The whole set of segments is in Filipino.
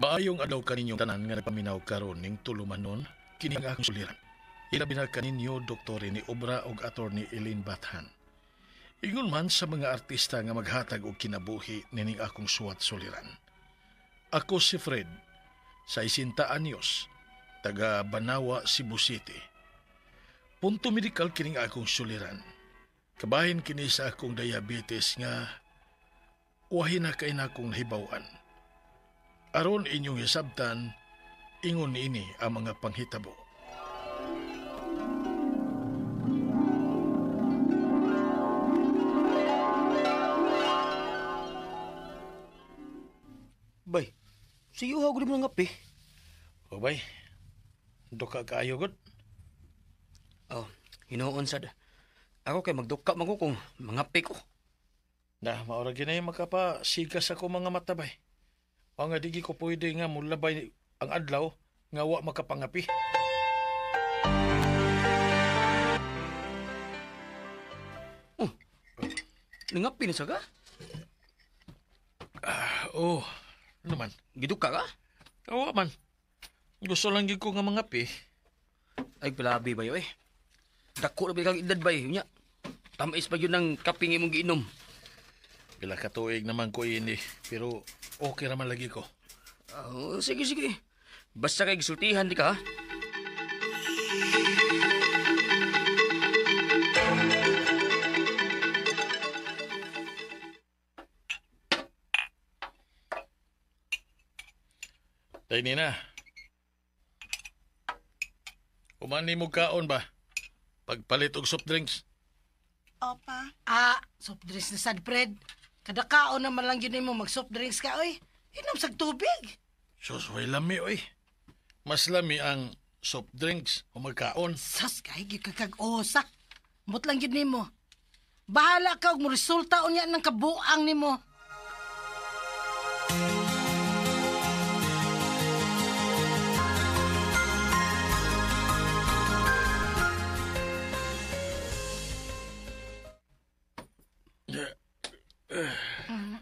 Maayong adlaw kaninyong tanan nga nagpaminaw karon ning tulumanon kini nga akong suliran. Ilabi na kaninyo Dr. ni Obra ug Attorney Eileen Bathan. Ingon man sa mga artista nga maghatag og kinabuhi nining akong suwat suliran. Ako si Fred, 60 anyos, taga Banawa, Cebu City. Punto medikal kining akong suliran. Kabahin kini sa akong diabetes nga wahin na kay na akong nahibawan. Aron inyong hisabtan, ingon ini ang mga panghitabo. Bay, siyo ha ko ng ngapi. O bay, duka kaayo gud. Oh, hinoon sad. Ako kay magduka man ko kung mangapi ko. Na maura ginay makapasigas ako mga mata bay. O nga digi ko pwede nga mulabay ang adlaw nga wa makapangapi. Oh, nangapi na sa ka? Oh, naman. Giduka ka? Oo man. Gusto lang gid ko nga mangapi. Ay, palabi ba eh. Dako na ba kang edad ba Nya, tamis pa yun ng kaping imong giinom. Pila ka tuig naman ko ini, pero okay raman lagi ko. Sige, sige. Basta kay gisultihan di ka, ha? Tay Nina. Umani mo kaon ba? Pagpalit og soft drinks. Opa. Soft drinks na sad, Fred. Kada kaon naman lang yun mo mag-soft drinks ka, oy. Inom sa tubig. Sus, way lami, oy. Mas lami ang soft drinks o magkaon. Sas, kay gikakag-osa. Mut lang yun mo. Bahala ka og mo resulta unya ng kabuang nimo.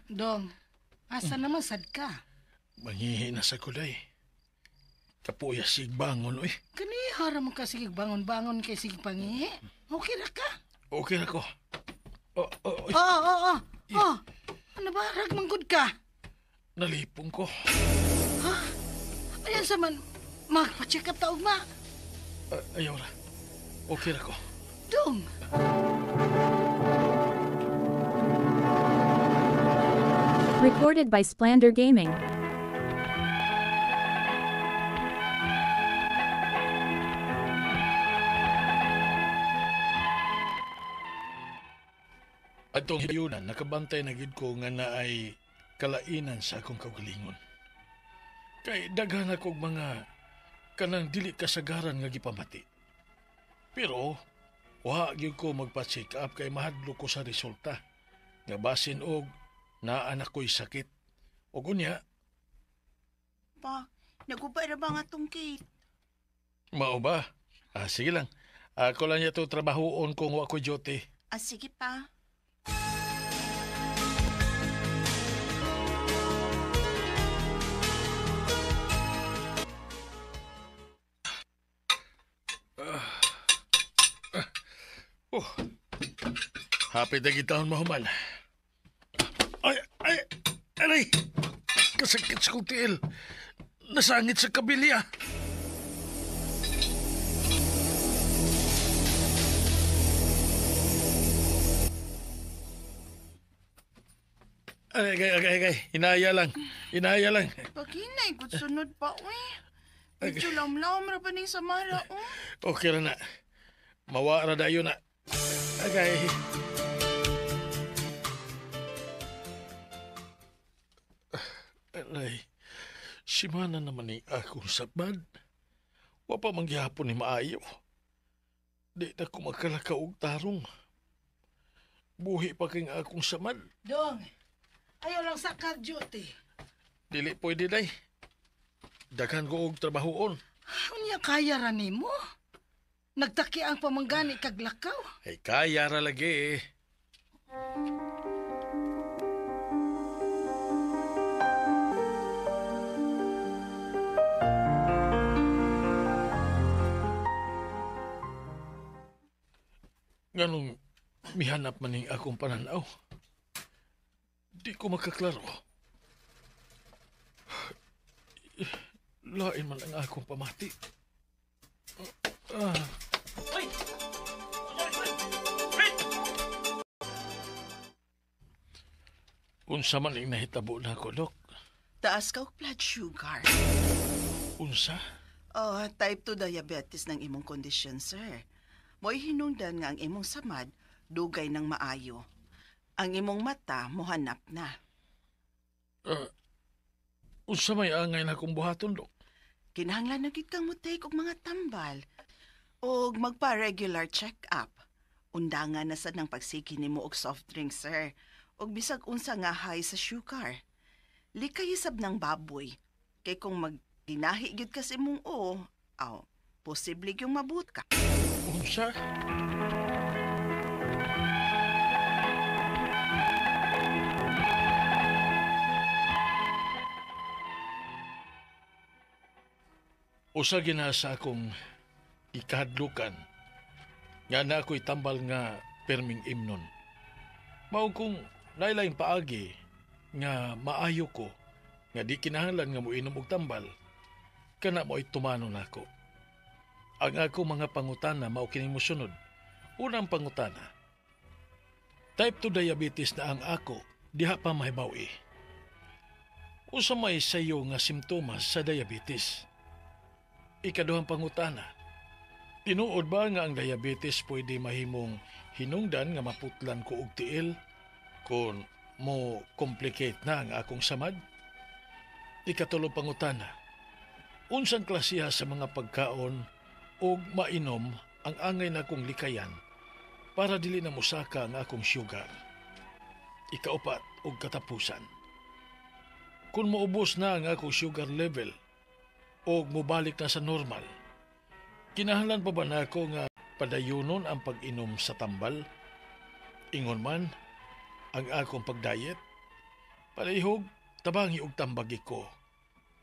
Dong, asa naman sad ka? Mangihi na sa kulay. Kapuya sig bangon, oy. Kani hara mo ka sige bangon-bangon kay sige pangihi. Okay ra ka? Okay na ko. Oy. Oo. Ano ba ragmanggod ka? Nalipong ko. Ha? Ayan sa man, magpa-check up taog ma. Ayaw na. Okay na ko. Dong. Recorded by Splander Gaming. Atong hiyunan, nakabantay na gid ko nga naay kalainan sa akong kaugalingon. Kay daghan akong mga kanang dili kasagaran nga gipamati. Pero wa gyud ko magpa-check up kay mahadlo ko sa resulta. Nga basin og naanak ko'y sakit. O gunya. Pa, nagubay na ba nga tong Kate? Mao ba? Sige lang. Ako lang ito trabahoon kung wa ko duty. Sige pa. Hapit na gitahon mahuman. Aray! Kasakit sa kong tiil. Nasangit sa kabilya. Agay. Inaya lang. Paghinay, kung sunod pa, uy. Medyo lamlam ra pa ning samara, Okay na. Mawara na yun na. Agay. Aray, simana naman ni akong sabad. Wa pa mangyapon ni maayo. Di na ko makalakaog tarong. Buhi pa king akong samad. Dong, ayaw lang sa kag-duty. Dili pwede day. Daghan ko og trabahoon. Unya kaya ra nimo? Nagtaki ang pamanggani kag lakaw. Ay kaya ra lagi eh. Nganong mihanap maning akong pananaw. Di ko makaklaro. Lain man ang akong pamati. Ah. Unsa man ang nahitabo na ako, Dok? Taas ka og blood sugar. Unsa? Oh, type 2 diabetes ng imong kondisyon, sir. Mo'y hinungdan nga ang imong samad, dugay ng maayo. Ang imong mata, mohanap na. Unsa may angay na akong buhaton, Dok? Kinahanglan na gid kang mutake og mga tambal. Og magpa-regular check-up. Undangan na sad ng pagsigi nimo og soft drink, sir. Og bisag unsa nga high sa sugar. Likay sab ng baboy. Kay kung magdinahi gyud ka sa imong posible yung mabut ka. Unsa? Usa ginasa akong ikahadlukan nga na ako'y tambal nga perming imnon. Mao kung lain-lain paagi nga maayo ko nga di kinahanglan nga moinom og tambal kana mo'y tumano nako. Ang ako mga pangutana mao kining mosunod. Unang pangutana. Type 2 diabetes na ang ako diha pa mahibaw-i. Usa may sayo nga simptomas sa diabetes. Ikaduhang pangutana. Tinuod ba nga ang diabetes pwede mahimong hinungdan nga maputlan ko og tiil kung mo complicate na ang akong samad? Ikatulong pangutana. Unsang klasiha sa mga pagkaon og mainom ang angay na akong likayan para dili na musaka ang akong sugar? Ikaupat og katapusan. Kung maubos na ang akong sugar level o mubalik na sa normal, kinahanglan pa ba na ako nga padayunon ang pag-inom sa tambal? Ingon man, ang akong pag-diet? Palihog, tabangi og tambagi ko.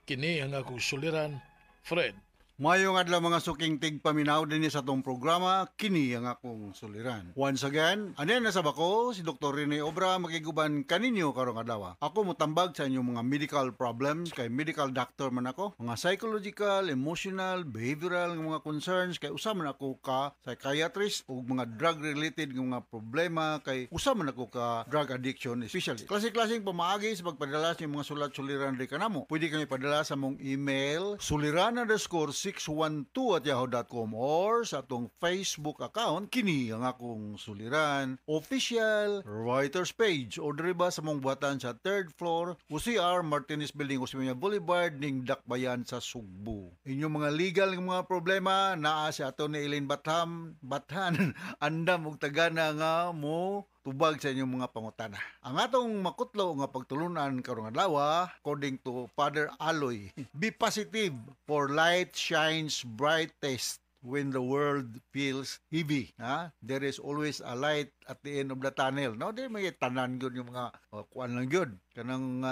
Kini ang akong suliran, Fred. Mayong adlaw mga suking tigpaminaw din sa tong programa, kini ang akong suliran. Once again, anen na sa bako, si Dr. Rene Obra makiguban kaninyo karong adlaw. Ako motambag sa inyong mga medical problems, kay medical doctor man ako. Mga psychological, emotional, behavioral nga mga concerns, kay usa man ako ka psychiatrist o mga drug-related nga mga problema, kay usa man ako ka drug addiction especially. Klase-klaseng pamaagi sa pagpadala sa mga sulat-suliran di kanamo. Pwede kami padala sa mong email, suliran_612@yahoo.com or sa atong Facebook account, kini ang akong suliran official writers page o diriba sa mong buhatan sa 3rd floor UCR Martinez Building, Osmeña Boulevard ning Dakbayan sa Sugbo. Inyong mga legal ng mga problema naa sa ato ni Elaine Bathan andam og tagana nga mo tubag sa inyong mga pangutana. Ang atong makutlo nga pagtulunan karong adlaw, according to Father Aloy, be positive for light shines brightest when the world feels heavy. There is always a light at the end of the tunnel. No, di may tanan gyud yung mga kuan lang gyud kanang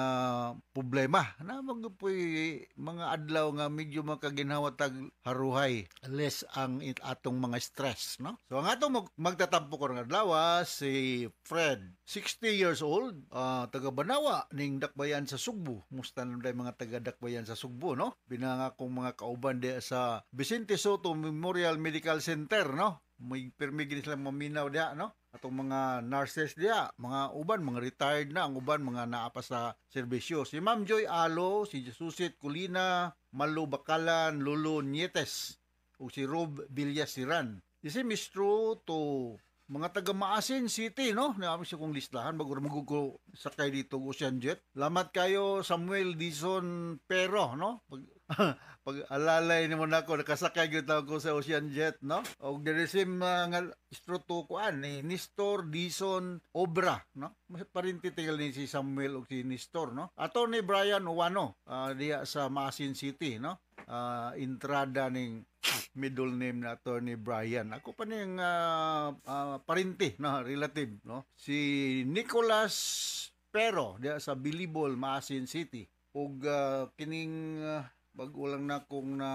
problema na magpuy mga adlaw nga medyo makaginhawa tag haruhay less ang atong mga stress, no? So ang atong magtatampo karong adlaw si Fred, 60 years old, taga Banawa ning Dakbayan sa Sugbo. Musta na mga taga Dakbayan sa Sugbo, no? Binanga kong mga kauban di sa Vicente Soto Memorial Medical Center, no? May permigin sila maminaw diha, no? Atong mga nurses diha, mga uban, mga retired na, ang uban, mga naapa sa serbisyo. Si Ma'am Joy Alo, si Jesusit Culina, Malu Bakalan, Lolo Nietes, o si Rob Villasiran. Isi mistro to mga taga Maasin City, no? Naami siya kong listahan bago magugo sakay dito Ocean Jet. Lamat kayo Samuel Dizon Pero, no? Pag alalay ni mo nako nakasakay gyud ko sa Ocean Jet, no? Og diresim nga istroto kuan ni Nestor Dizon Obra, no? Mas parinti tingal ni si Samuel og si Nestor, no? Ato ni Brian Uwano diya sa Maasin City, no? Entrada ning middle name na Attorney Brian. Ako pa ning parinti, no, relative, no. Si Nicholas Pero diya sa Bilibol, Maasin City. Ug kining bag-ulang na kong na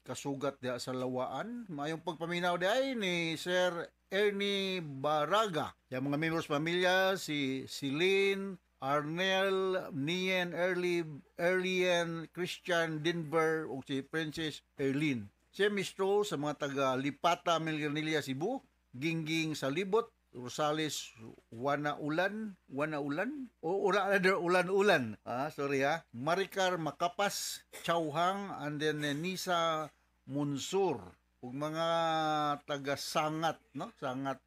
kasugat diya sa Lawaan. Mayong pagpaminaw di ay ni Sir Ernie Baraga. Yung mga members pamilya, si Celine, Arnel, Nien, Erlien, Christian, Denver, o si Princess Erlin. Si Mistro sa mga taga Lipata, Milganilla, Cebu, Gingging sa Libot, Rosales, Ulan, Maricar Makapas, Chauhang, and then Nisa Munsur, ug mga taga Sangat, no? Sangat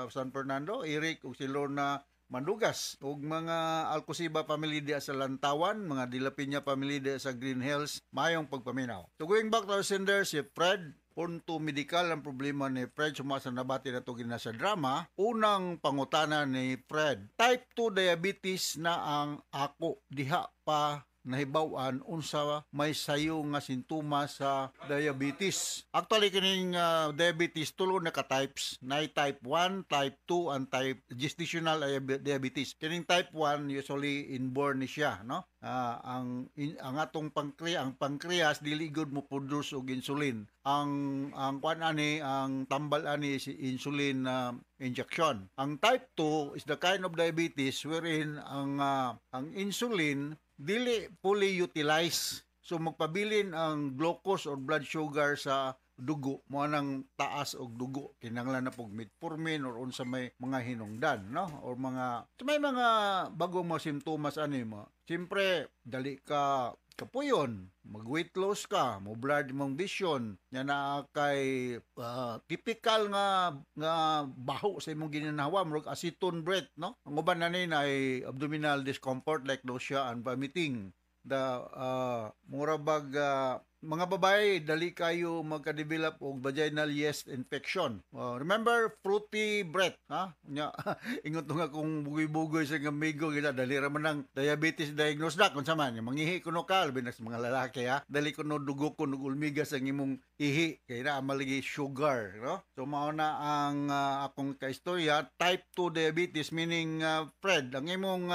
San Fernando, Eric ug si Lorna Mandugas, ug mga Alcosiba family dia sa Lantawan, mga Dilapinya family dia sa Green Hills, mayong pagpaminaw. So going back to our sender, si Fred, punto medikal ang problema ni Fred, sumasa nabati na ito sa drama. Unang pangutana ni Fred, type 2 diabetes na ang ako, diha pa nahibaw-an unsa may sayo nga sintomas sa diabetes. Actually kining diabetes tulo na ka types, na type 1, type 2 and type gestational diabetes. Kining type 1 usually inborn ni siya, no? Ang atong pancreas dili gud mo produce og insulin. Ang kwan ani, ang tambal ani si insulin injection. Ang type 2 is the kind of diabetes wherein ang insulin dili fully utilize. So magpabilin ang glucose or blood sugar sa dugo mo nang taas og dugo, kinahanglan na pog metformin or unsa may mga hinungdan, no? Or may mga bagong mga simptomas ani mo. Siyempre dali ka kapuyon, mag-weight loss ka, mo blurred mong vision, nya na kay typical nga baho sa imong ginanawa, murag acetone breath, no? Ang uban na ay abdominal discomfort like nausea and vomiting. Murabag mga babae, dali kayo magka-develop og vaginal yeast infection. Remember, fruity breath, ha? Ingot nga kung bugoy-bugoy sa amigo, dali raman ng diabetes diagnose na, kung saman, mangihi kuno ka, labi na sa mga lalaki, ha? Dali kuno dugo kuno ulmiga sa imong ihi, kaya na amalagi sugar, no? So, mauna ang akong kaistorya, type 2 diabetes, meaning, Fred, ang imong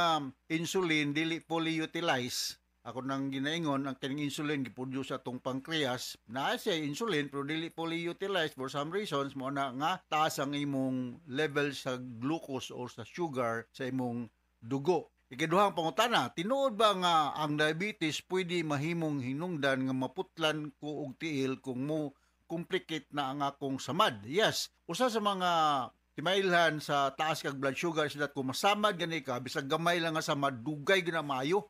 insulin, dili fully utilize. Ako nang ginaingon, ang kining insulin giproduce sa atong pancreas, na siya insulin pero dili fully utilized for some reasons, mo na nga taas ang imong level sa glucose or sa sugar sa imong dugo. Ikaduhang pangutana, tinuod ba nga ang diabetes pwede mahimong hinungdan nga maputlan ko og tiil kung mo complicate na ang akong samad? Yes, usa sa mga timailhan sa taas kag blood sugar is that kung masamad gani ka, bisag gamay lang nga samad, dugay gina maayo.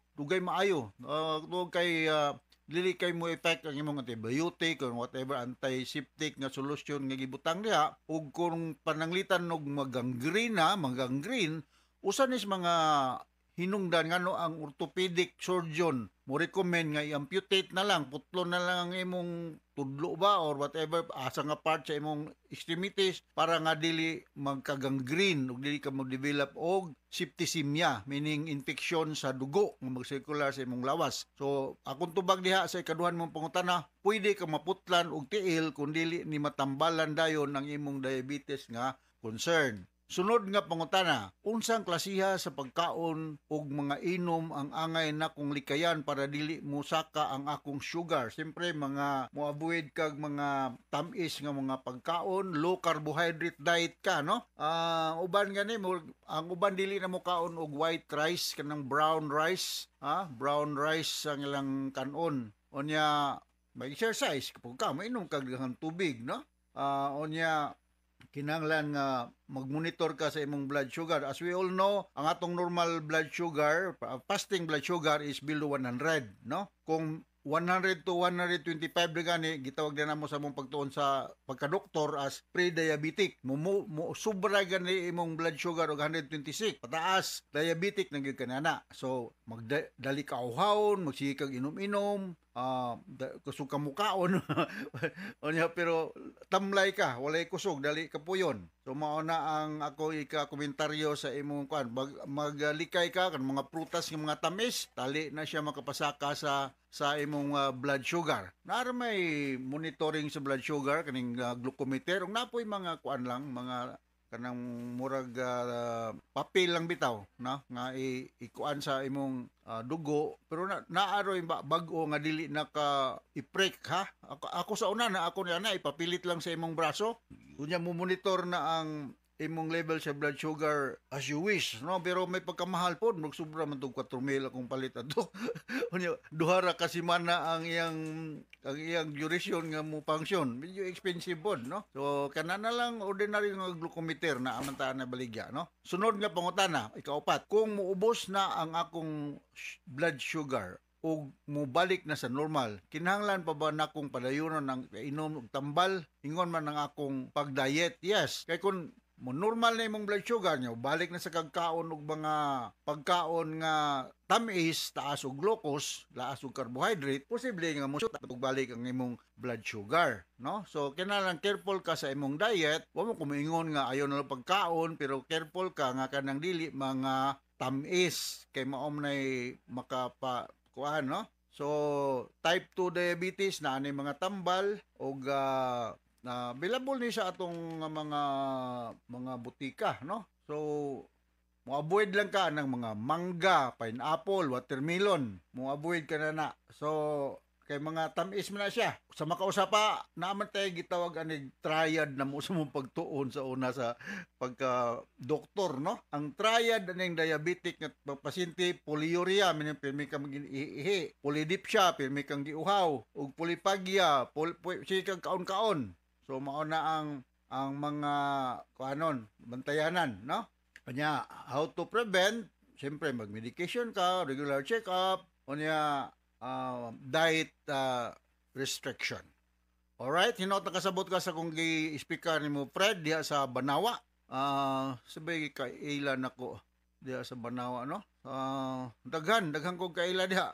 Dili kay mo effect ang imong antibiotic or whatever antiseptic nga solusyon nga gibutang diha, ug kung pananglitan og magangrene, usa nis mga hinungdan ngano ang orthopedic surgeon mo recommend nga i-amputate na lang, putlon na lang ang imong tudlo ba or whatever asa nga part sa imong extremities para nga dili magkagangrene ug dili ka mag-develop og septicemia, meaning infection sa dugo nga mag-circular sa imong lawas. So akong tubag diha sa ikaduhan mong pangutana, pwede ka maputlan og tiil kung dili ni matambalan dayon ang imong diabetes nga concern. Sunod nga pangutana, unsang klasiha sa pagkaon ug mga inom ang angay na kong likayan para dili mo saka ang akong sugar? Siyempre, mga mo-avoid kag mga tamis nga mga pagkaon, low carbohydrate diet ka, no? Uban gani mo, ang uban dili na mo kaon og white rice kanang brown rice, brown rice ang ilang kanon. Onya, may exercise kapag ka mainom kag daghang tubig, no? Onya, kinahanglan nga mag-monitor ka sa imong blood sugar. As we all know, ang atong normal blood sugar, fasting blood sugar is below 100, no? Kung 100 to 125 na gani, gitawag na mo sa mong pagtuon sa pagka-doktor as pre-diabetic. Sobra gani imong blood sugar og 126. Pataas, diabetic na gyud kanana. So, magdali ka uhawon, magsige kag inom-inom, kusog ka mukaon. Pero tamlay ka, walay kusog, dali ka puyon. So mao na ang ako ika-komentaryo sa imong kuan. Maglikay ka kan mga prutas ng mga tamis, tali na siya makapasaka sa imong blood sugar. Naara may monitoring sa blood sugar kaning glucometer. Ug napoy mga kuan lang, mga kanang murag papel lang bitaw, no? Nga ikuan sa imong dugo, pero naaroy bag-o nga dili naka i-prick, ha? Ako sa una na ako na ipapilit lang sa imong braso. Unya mo monitor na ang imong level sa blood sugar as you wish, no? Pero may pagkamahal po, sobra man tong 4,000 akong palit ato. Unya duha ra ka semana ang iyang duration nga mo function. Medyo expensive po, no? So kana na lang ordinary nga glucometer na amantaan na baligya, no? Sunod nga pangutana, ikaupat, kung muubos na ang akong blood sugar o mubalik na sa normal, kinahanglan pa ba na akong padayunon ng inom og tambal ingon man ang akong pag-diet? Yes, kay kun mo normal na imong blood sugar nyo, balik na sa kagkaon og mga pagkaon nga tamis, taas og glucose, taas og carbohydrate, posible nga mo ug balik ang imong blood sugar, no? So kinahanglan careful ka sa imong diet, wa mo kumingon nga ayo na lang pagkaon, pero careful ka nga kanang dili mga tamis kay maom nay makapa kuan, no? So type 2 diabetes na ani mga tambal og na available ni sa atong mga butika, no? So mo-avoid lang ka ng mga mangga, pineapple, watermelon. Mo-avoid ka na. So kay mga tamis man na siya. Sa makausapa, naaman tayo gitawag anig triad na mo sa mong pagtuon sa una sa pagka-doktor, no? Ang triad aning diabetic na pasyente, polyuria, pirmi kang ihi, polydipsia, pirmi kang giuhaw, ug polyphagia, kang kaon-kaon. So mao na ang mga kuanon, bantayanan, no? Kanya how to prevent, siyempre mag-medication ka, regular check-up, unya diet restriction. Alright, hinot nakasabot ka sa kung gi-speaker ni mo Fred diha sa Banawa. Sabay kailan ako diha sa Banawa, no? Daghan kong kaila diha.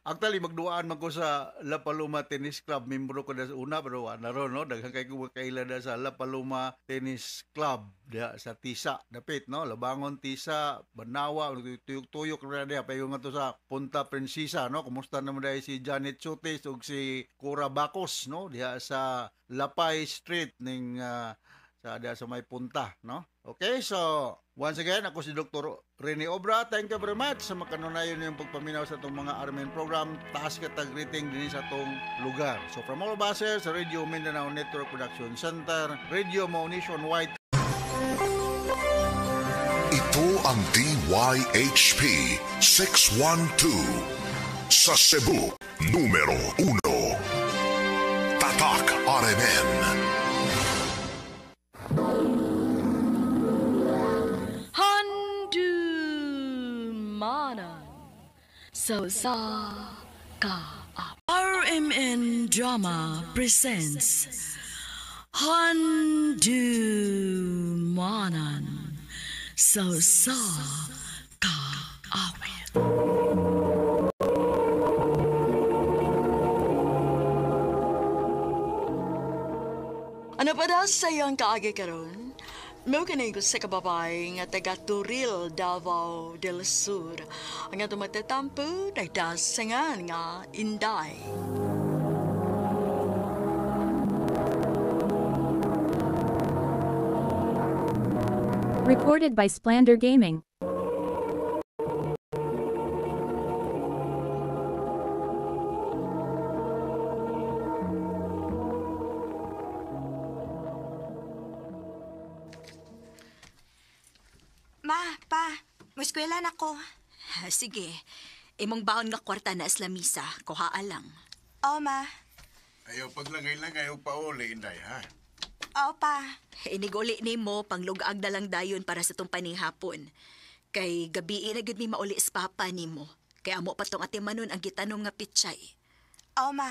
Actually magduaan man ko sa La Paloma Tennis Club, membro ko na sa una pero wala ron, no? Daghan kay ko kaila diha sa La Paloma Tennis Club diha sa Tisa, dapit, no? Labangon, Tisa, Banawa, tuyok-tuyok na diha payo nga to sa Punta Princesa, no? Kumusta naman dahil si Janet Sotes ug si Cora Bacos, no? Diha sa Lapay Street ning sa diha sa may punta, no? Okay, so once again, ako si Dr. Rene Obra. Thank you very much sa makanunayon yung pagpaminaw sa itong mga Armen program. Taas katag rating din sa itong lugar. So from all of us sa Radio Mindanao Network Production Center, Radio Mo Nationwide. Ito ang DYHP 612 sa Cebu, numero 1. Tatak RMN. So sa ka RMN Drama presents Handumanan So sa ka awit. Ano pa daw sa iyong kaagi karon? Mao kanay ko sa kababay nga taga Turil, Davao del Sur. Ang atong matatampo ay dasangan nga Inday. Recorded by Splander Gaming. Ma, pa, eskwela na ko. Sige, imong baon nga kwarta na islamisa, kuhaa lang. Oo, ma. Ayaw paglangay-langay o pauli, Inday, ha? Oo, pa. Iniguli ni mo, panglugag na lang dayon para sa itong panihapon. Kay gabi na gud mi mauli is papa ni mo. Kaya amo pa tong atimanon ang gitanong nga pitsay. Oo, ma.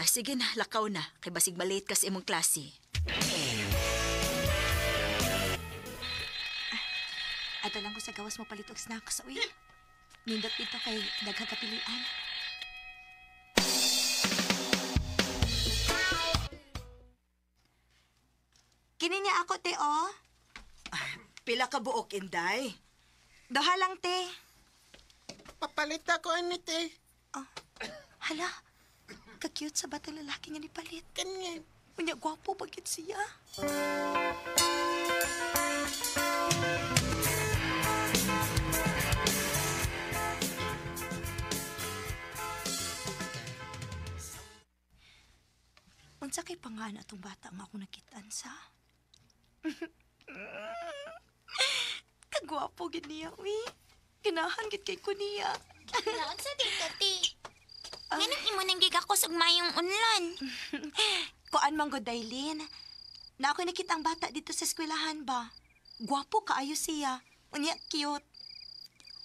Sige na, lakaw na. Kay basig malate ka sa imong klase. Ato lang ko sa gawas mo palit og snacks, uy. Nindot dito kay daghang kapilian. Kini niya ako, te, oh. Pila ka buok, Inday? Duha lang, te. Papalit ako, ani, te. Oh. Hala, ka-cute sa batang lalaki nga ni palit. Ganyan. Unya, gwapo bagit siya. Unsa kay kay pangan atong bata nga ako nakitaan sa? Kagwapo gid niya, uy. Ganahan gid kay ko niya. Naon sa dito, ti? Ganun imo nang gigakos og mayong unlan. Kuan man gud, Dailin. Na ako'y nakita ang bata dito sa eskwelahan ba? Gwapo kaayo siya. Unya, cute.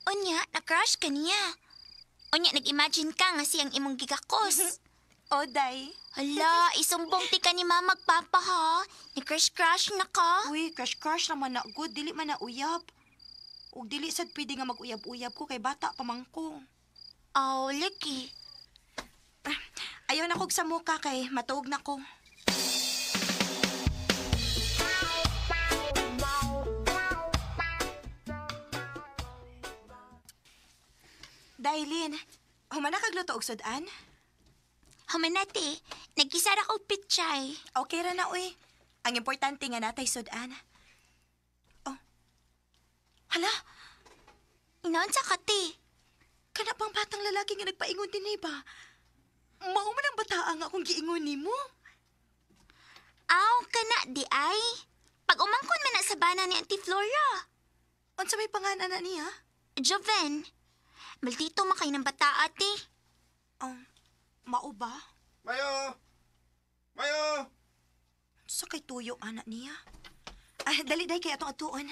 Unya, na-crush ka niya. Unya, nag-imagine ka nga siyang imong gigakos. O, Day. Hala, isumbong ti ka ni mama papa ha. Ni-crush-crush na ka. Uy, crush naman na good. Dili man na uyab. Ug dili sad pwede nga mag-uyab-uyab ko kay bata pa man ko. Oh, lagi. Ayaw na kog sa muka kay matuog na ko. Dailin, humana kag luto og sudan? Humanati, nagkisara ko pitchay. Okay ra na, uy. Ang importante nga natay sudan. Oh. Hala, Inaon sa kati? kana pang batang lalaki nga nagpaingon din ba? Mao man ang bataa nga akong giingon nimo. Aw, kana di ay. Pag umangkon man na sa bana ni Auntie Flora. Unsa may pangalan na niya? Joven. Maldito makay ng bata ate. Mao ba? Mayo! Mayo! Sa kay tuyo anak niya. Dali kay atong atuon.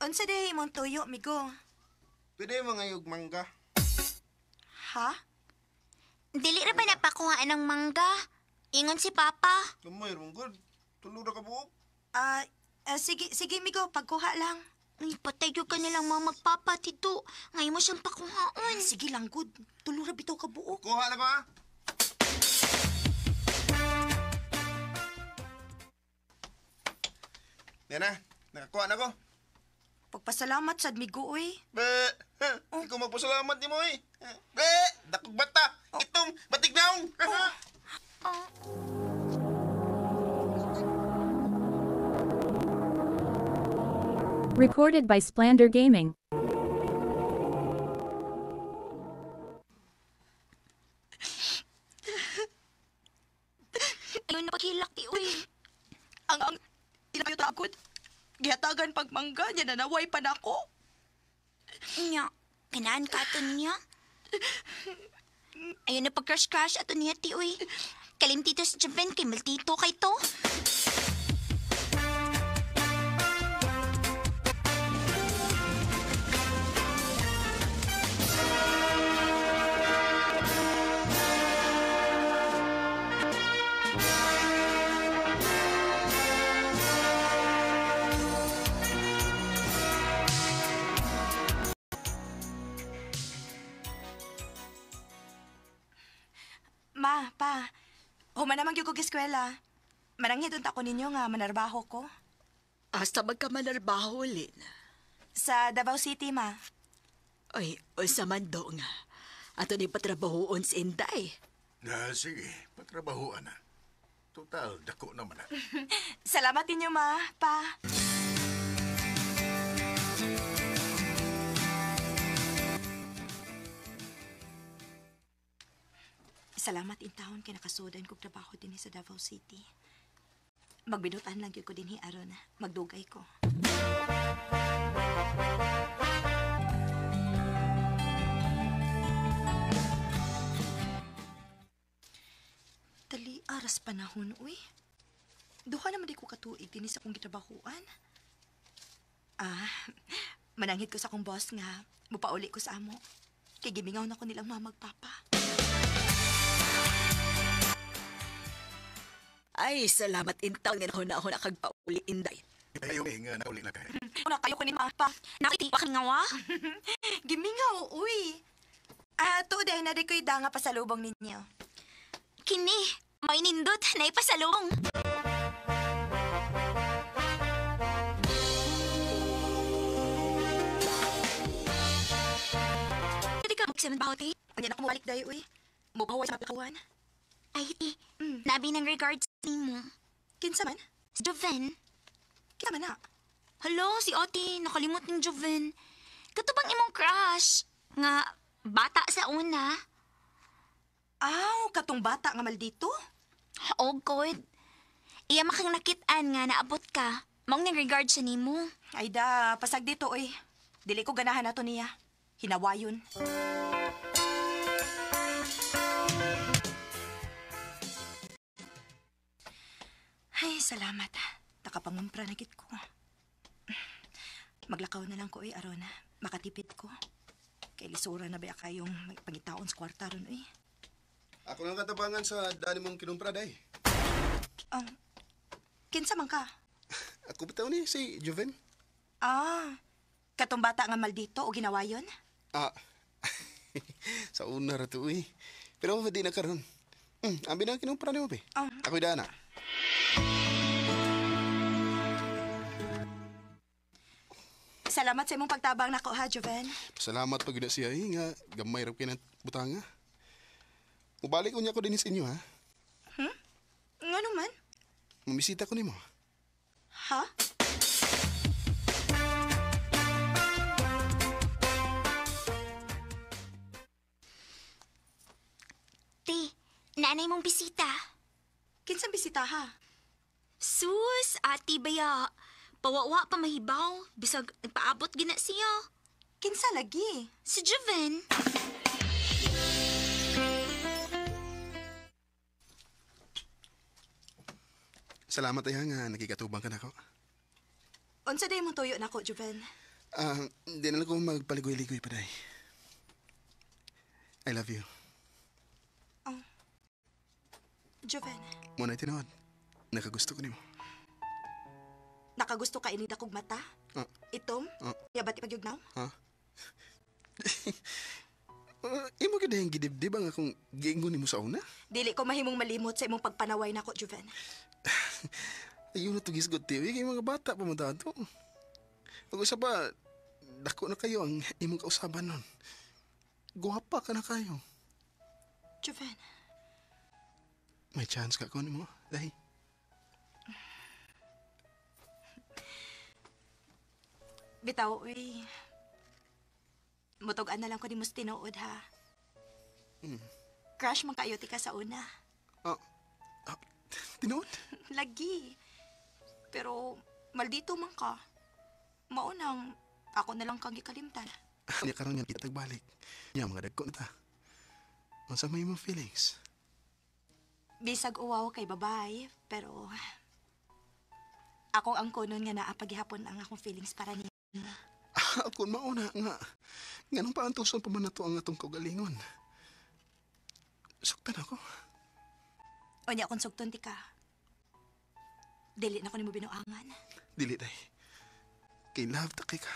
Unsa day imong tuyo, migo? Pwede mga mangga. Ha? Dili ra ba napakuhaan ng mangga? Ingon si Papa. Lumoy, runggod. Tulog na ka buok. Sige, migo, pagkuha lang. Ay, patay ka nilang mga magpapa, tito. Ngayon mo siyang pakuhaon. Sige lang, good. Tulura bitaw ka buok. Kuha na ko, ha? Yan na, nakakuha na ko. Pagpasalamat sad migo, uy. Be, ikaw magpasalamat ni mo, eh. Be, dakog bata. Itong batig naong. Recorded by Splander Gaming. Ayun na paghilak, ti, uy. Ang ilang kayo takot. Gihatagan pagmangga niya na naway pa na ako. Nya, kanaan ka ato niya? Ayun na pag-crush-crush ato niya, ti, uy. Kalimtito sa Japan kay Maltito kay to. Ma, pa, human naman gyud ko eskwela. Mananghid unta ko ninyo nga manarbaho ko. Asa magka manarbaho, Lin? Sa Davao City, ma. Ay, unsa man do nga. Ato ni patrabahoon si Inday. Sige, patrabahuan na. Total, dako naman na. Salamat ninyo, ma, pa. Salamat in taon kay nakasodan kog trabaho din sa Davao City. Magbinutan lang gyud ko dinhi aron magdugay ko. Dali aras panahon, uy. Duha naman di ko katuig dinhi sa akong gitrabahuan. Mananghit ko sa akong boss nga mupauli ko sa amo. Kay gimingaw na ko nilang mamagpapa. Ay, salamat intaw nga ako na kagpauli, Inday. Ayaw nga na uli na kayo. Una kayo ko ni Mapa. Nakitipa ka nga wa? Gimingaw, uy. Tuday na di ko'y danga pasalubong ninyo. Kini, may nindot na ipasalong. Pwede ka magsaman ba, Hote? Hindi na ko mawalik dayo, uy. Mupaway sa pakawan. Ay, ti, nabi ng regards ni mo. Kinsa man? Si Joven. Kinsa man na? Hello, si Ate, nakalimot ng Joven. Katubang imong crush. Nga, bata sa una. Aw, katong bata nga maldito? Oh, God. Iya makang nakitaan nga naabot ka. Maong nang regard sa nimo. Ay da, pasag dito oy. Dili ko ganahan nato niya. Hinawayon. Ay, salamat. Nakapangumpra na gid ko. Maglakaw na lang ko aron makatipid ko. Kay lisura na ba kayong pangitaon sa kwarta ron Ako lang katabangan sa dani mong kinumpra, day. Kinsa man ka? Ako bitaw ni si Joven. Katong bata nga maldito o ginawayon? Sa una ra to, Pero di na karon. Ambi na kinumpra ni mo, be. Ako'y dana. Salamat sa imong pagtabang nako ha, Joven. Salamat pag yun siya, nga gamay rap kinang butanga. Mubalik ko niya ko din sa inyo, ha? Nga naman? Mamisita ko ni mo. Ha? Ti, nanay mong bisita. Kinsang bisita ha? Sus, ati baya. Pawawa pa mahibaw. Bisag nagpaabot gina siya. Kinsa lagi? Si Joven. Salamat ay nga nakikatubang ka na ako. Unsa day mong tuyo nako, Joven? Di na lang ko magpaligoy-ligoy pa, day. I love you. Joven, Muna tinawad. Nakagusto ko ni mo. nakagusto ka ini dakog mata? Itom? Yabati pagyugnaw? Imo ka dahil gidibdib ang akong giingon ni mo sa una? Dili ko mahimong malimot sa imong pagpanaway nako, Joven. Ayun na to gisgot, tiyo. Kaya mga bata pa mo dato. Pag-usap ba, dako na kayo ang imong kausaban nun. Guwapa ka na kayo. Joven. May chance ka ko ni mo, dahi. Bitaw, mutugan na lang ko ni mo tinuod, ha? Crush man kayo ti ka sa una. Tinuod? Lagi. Pero, maldito man ka. Maunang, ako na lang kang gikalimtan. Hindi karon yan kita tagbalik. Yan, mga dagko na ta. Ang sa may mga feelings. Bisag uwaw kay babae, pero... Ako ang kunon nga naapagihapon ang akong feelings para niya. Ako mauna nga. Nga nung paantuson pa man na to ang atong kaugalingon. Suktan ako. O niya akong sugton ti ka. Dili na ko ni mo binuangan. Dili, day. Kay love ta kay ka.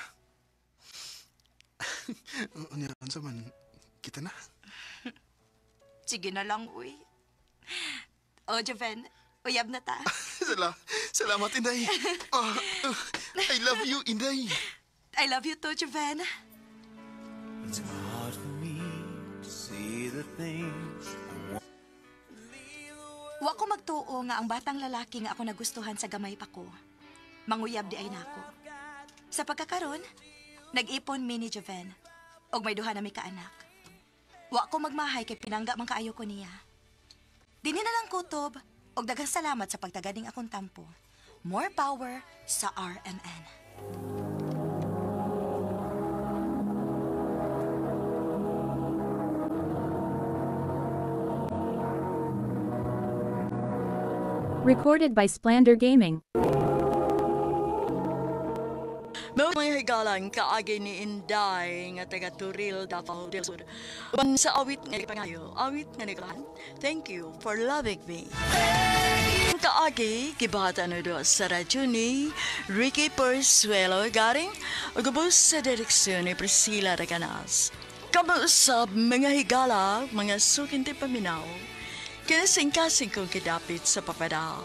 O niya, sa man, kita na. Sige na lang, uy. O, Joven, uyab na ta. Salamat, Inday. I love you, Inday. I love you too, Joven. It's hard for me to see the things I want. Wa ko magtuo nga ang batang lalaki nga ako nagustuhan sa gamay pa ko. Manguyab di ay nako. Sa pagkakaroon, nag-ipon mi ni Joven. Og may duha na may kaanak. Wa ko magmahay kay pinangga man kaayo ko niya. Dini na lang kutob, og daghang salamat sa pagtagading akong tampo. More power sa RMN. Recorded by Splander Gaming. Mga higalan kaagi ni Inday nga taga Turil, Davao del Sur. Uban sa awit nga ipangayo, awit nga nikalan. Thank you for loving me. Kaagi, gibata na do sa radyo ni Ricky Persuelo garing ugubos sa direksyon ni Priscilla Reganas. Kamusab mga higala, mga sukinti paminaw. Kinasing-kasing kong kidapit sa papadal.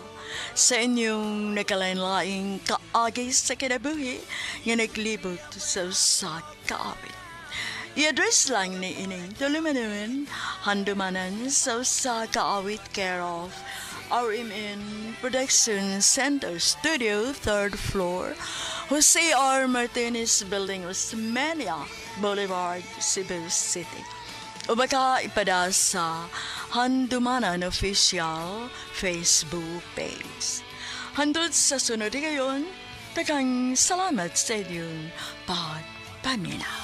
Sa inyong nakalain-laing kaagay sa kinabuhi nga naglibot sa usa kaawit. I-address lang ni ining tulumanuan, handumanan sa usa kaawit care of RMN Production Center Studio, 3rd floor, Jose R. Martinez Building, Osmeña Boulevard, Cebu City. O baka ipada sa Handumanan Official Facebook page. Handod sa sunod ngayon, tagang salamat sa inyong pagpaminaw.